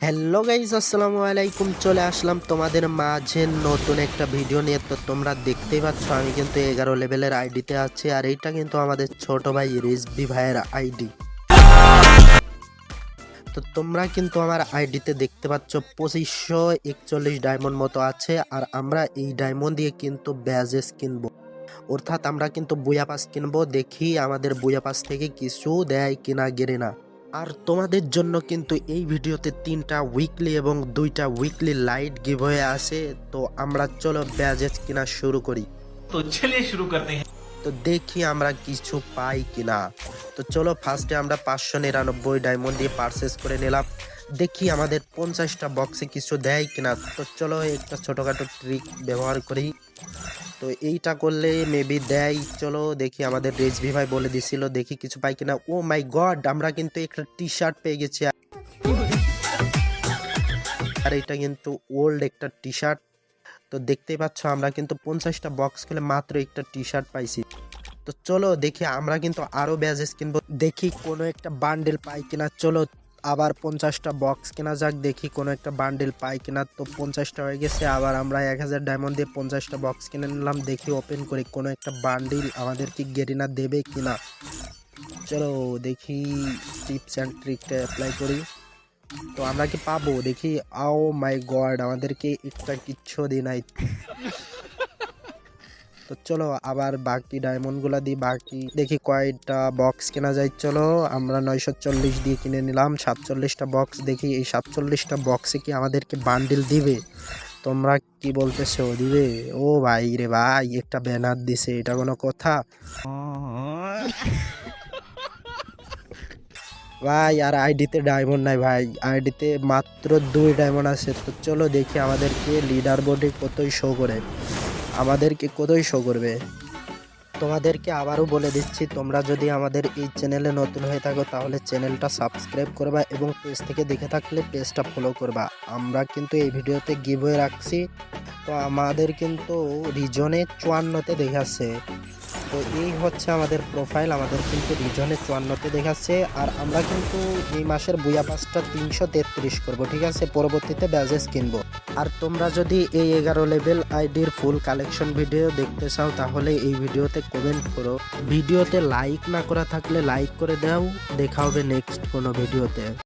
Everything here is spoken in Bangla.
হ্যালো গাইস, আসসালামু আলাইকুম। চলে আসলাম তোমাদের মাঝে নতুন একটা ভিডিও নিয়ে। তো তোমরা দেখতেই পাচ্ছ আমি কিন্তু 11 লেভেলের আইডিতে আছি, আর এইটা কিন্তু আমাদের ছোট ভাই রিজভি ভাইয়ের আইডি। তো তোমরা কিন্তু আমার আইডিতে দেখতে পাচ্ছ 2541 ডায়মন্ড মতো আছে, আর আমরা এই ডায়মন্ড দিয়ে কিন্তু ব্যাজেস কিনবো, অর্থাৎ আমরা কিন্তু বুয়া পাস কিনবো। দেখি আমাদের বুয়া পাস থেকে কিছু দেয় কিনা গেরেনা। আর তোমাদের জন্য কিন্তু এই ভিডিওতে 3টা উইকলি এবং 2টা উইকলি লাইট গিভওয়ে আছে। তো আমরা চলো ব্যাজেস কিনা শুরু করি। तो चलिए शुरू करते हैं। তো দেখি আমরা কিছু পাই কিনা। তো চলো ফার্স্টে আমরা 599 ডায়মন্ড দিয়ে পারচেস করে নিলাম। দেখি আমাদের 50টা বক্সে কিছু দেয় কিনা। তো চলো একটা ছোটখাটো ট্রিক ব্যবহার করি। তো এইটা করলে মেবি দেয়। চলো দেখি, আমাদের রেজভি ভাই বলে দিছিল, দেখি কিছু পাই কিনা। ও মাই গড, আমরা কিন্তু একটা টি শার্ট পেয়ে গেছি। আর এটা কিন্তু ওল্ড একটা টি শার্ট। তো দেখতেই পাচ্ছ আমরা কিন্তু 50টা বক্স খুলে মাত্র একটা টি শার্ট পাইছি। তো চলো দেখি আমরা কিন্তু আরো ব্যাজেস কিনবো, দেখি কোনো একটা বান্ডেল পাই কিনা। চলো আবার 50টা বক্স কেনা যাক, দেখি কোনো একটা বান্ডেল পাই কিনা। তো 50টা হয়ে গেছে, আবার আমরা 1000 ডায়মন্ড দিয়ে 50টা বক্স কিনে নিলাম। দেখি ওপেন করি কোনো একটা বান্ডিল আমাদেরকে গেরিনা দেবে কিনা। চলো দেখি টিপস অ্যান্ড ট্রিকটা অ্যাপ্লাই করি। তো আমরা কি পাবো দেখি। আও মাই গড, আমাদেরকে একটা কিচ্ছু দিই নাই। তো চলো আবার বাকি ডায়মন্ড গুলা দিই, বাকি দেখি কয়টা বক্স কেনা যায়। চলো আমরা 940 দিয়ে কিনে নিলাম 47টা বক্স। দেখি এই 47টা বক্সে কি আমাদেরকে বান্ডিল দিবে। তোমরা কি বলতেছো, দিবে? ও ভাই রে ভাই, একটা ব্যানার দিছে, এটা কোনো কথা ভাই? আর আইডিতে ডায়মন্ড নাই ভাই, আইডিতে মাত্র 2 ডায়মন্ড আছে। তো চলো দেখি আমাদেরকে লিডার বোর্ডে কতই শো করে, আমাদেরকে কতই শো করবে। তোমাদেরকে আবারও বলে দিচ্ছি, তোমরা যদি আমাদের এই চ্যানেলে নতুন হয়ে থাকো তাহলে চ্যানেলটা সাবস্ক্রাইব করবা এবং পেজ থেকে দেখে থাকলে পেজটা ফলো করবা। আমরা কিন্তু এই ভিডিওতে গিভওয়ে রাখছি। তো আমাদের কিন্তু রিজনে 54তে দেখাচ্ছে। তো এই হচ্ছে আমাদের প্রোফাইল, আমাদের কিন্তু রিজনে 54তে দেখাচ্ছে। আর আমরা কিন্তু এই মাসের বুয়া পাসটা 333 করবো, ঠিক আছে? পরবর্তীতে ব্যাজেস কিনবো। আর তোমরা যদি এই 11 লেভেল আইডির ফুল কালেকশন ভিডিও দেখতে চাও তাহলে এই ভিডিওতে কমেন্ট করো। ভিডিওতে লাইক না করা থাকলে লাইক করে দাও। দেখা হবে নেক্সট কোনো ভিডিওতে।